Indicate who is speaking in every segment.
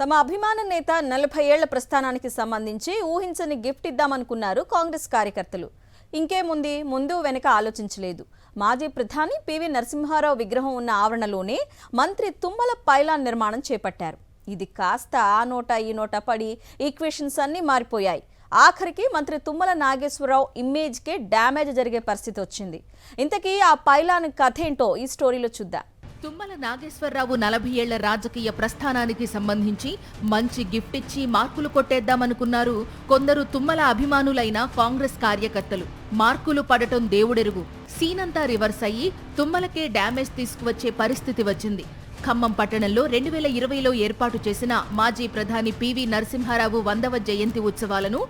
Speaker 1: తమ అభిమాన నేత 40 ఏళ్ల ప్రస్థానానికి సంబంధించి ఊహించని గిఫ్ట్ ఇద్దామనుకున్నారు కాంగ్రెస్ కార్యకర్తలు. ఇంకేముంది, ముందు వెనక ఆలోచించలేదు. మాజీ ప్రధాని పివి నరసింహారావు విగ్రహం ఉన్న ఆవరణలోనే మంత్రి తుమ్మల పైలాన్ నిర్మాణం చేపట్టారు. ఇది కాస్త ఆ నోట ఈ నోట పడి ఈక్వేషన్స్ అన్నీ మారిపోయాయి. ఆఖరికి మంత్రి తుమ్మల నాగేశ్వరరావు ఇమేజ్కే డ్యామేజ్ జరిగే పరిస్థితి వచ్చింది. ఇంతకీ ఆ పైలాన్ కథ ఏంటో ఈ స్టోరీలో చూద్దాం.
Speaker 2: తుమ్మల నాగేశ్వరరావు 40 ఏళ్ల రాజకీయ ప్రస్థానానికి సంబంధించి మంచి గిఫ్ట్ ఇచ్చి మార్కులు కొట్టేద్దామనుకున్నారు కొందరు తుమ్మల అభిమానులైన కాంగ్రెస్ కార్యకర్తలు. మార్కులు పడటం దేవుడెరుగు. సీనంతా రివర్స్ అయ్యి తుమ్మలకే డ్యామేజ్ తీసుకువచ్చే పరిస్థితి వచ్చింది. ఖమ్మం పట్టణంలో 2020లో ఏర్పాటు చేసిన మాజీ ప్రధాని పివి నరసింహారావు 100వ జయంతి ఉత్సవాలను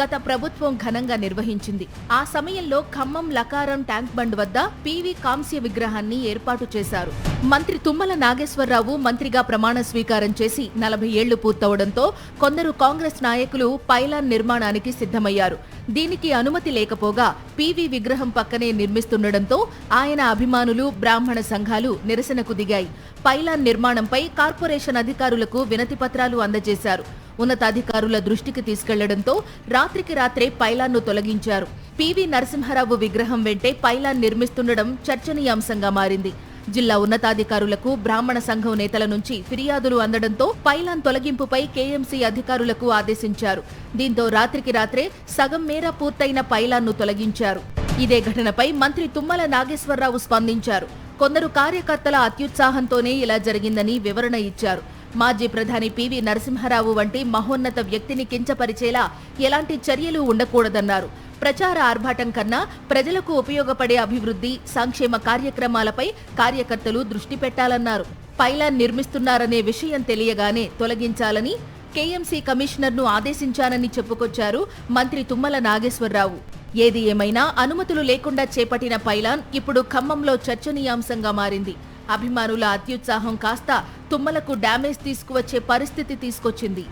Speaker 2: గత ప్రభుత్వం ఘనంగా నిర్వహించింది. ఆ సమయంలో ఖమ్మం లకారం ట్యాంక్ బండ్ వద్ద పివి కాంస్య విగ్రహాన్ని ఏర్పాటు చేశారు. మంత్రి తుమ్మల నాగేశ్వరరావు మంత్రిగా ప్రమాణ స్వీకారం చేసి 40 ఏళ్లు పూర్తవడంతో కొందరు కాంగ్రెస్ నాయకులు పైలాన్ నిర్మాణానికి సిద్ధమయ్యారు. దీనికి అనుమతి లేకపోగా పివి విగ్రహం పక్కనే నిర్మిస్తుండటంతో ఆయన అభిమానులు, బ్రాహ్మణ సంఘాలు నిరసనకు దిగాయి. పైలాన్ నిర్మాణంపై కార్పొరేషన్ అధికారులకు వినతి పత్రాలు అందజేశారు. ఉన్నతాధికారుల దృష్టికి తీసుకెళ్లడంతో రాత్రికి రాత్రే పైలాన్ను తొలగించారు. పివి నరసింహారావు విగ్రహం వెంటే పైలాన్ నిర్మిస్తుండడం చర్చనీయాంశంగా మారింది. జిల్లా ఉన్నతాధికారులకు బ్రాహ్మణ సంఘం నేతల నుంచి ఫిర్యాదులు అందడంతో పైలాన్ తొలగింపుపై కేఎంసీ అధికారులకు ఆదేశించారు. దీంతో రాత్రికి రాత్రే సగం మేర పూర్తయిన పైలాన్ను తొలగించారు. ఇదే ఘటనపై మంత్రి తుమ్మల నాగేశ్వరరావు స్పందించారు. కొందరు కార్యకర్తల అత్యుత్సాహంతోనే ఇలా జరిగిందని వివరణ ఇచ్చారు. మాజీ ప్రధాని పివి నరసింహారావు వంటి మహోన్నత వ్యక్తిని కించపరిచేలా ఎలాంటి చర్యలు ఉండకూడదన్నారు. ప్రచార ఆర్భాటం కన్నా ప్రజలకు ఉపయోగపడే అభివృద్ధి, సంక్షేమ కార్యక్రమాలపై కార్యకర్తలు దృష్టి పెట్టాలన్నారు. పైలాన్ నిర్మిస్తున్నారనే విషయం తెలియగానే తొలగించాలని కేఎంసీ కమిషనర్ను ఆదేశించానని చెప్పుకొచ్చారు మంత్రి తుమ్మల నాగేశ్వరరావు. ఏది ఏమైనా అనుమతులు లేకుండా చేపట్టిన పైలాన్ ఇప్పుడు ఖమ్మంలో చర్చనీయాంశంగా మారింది. అభిమానుల అత్యుత్సాహం కాస్త తుమ్మలకు డ్యామేజ్ తీసుకువచ్చే పరిస్థితి తీసుకొచ్చింది.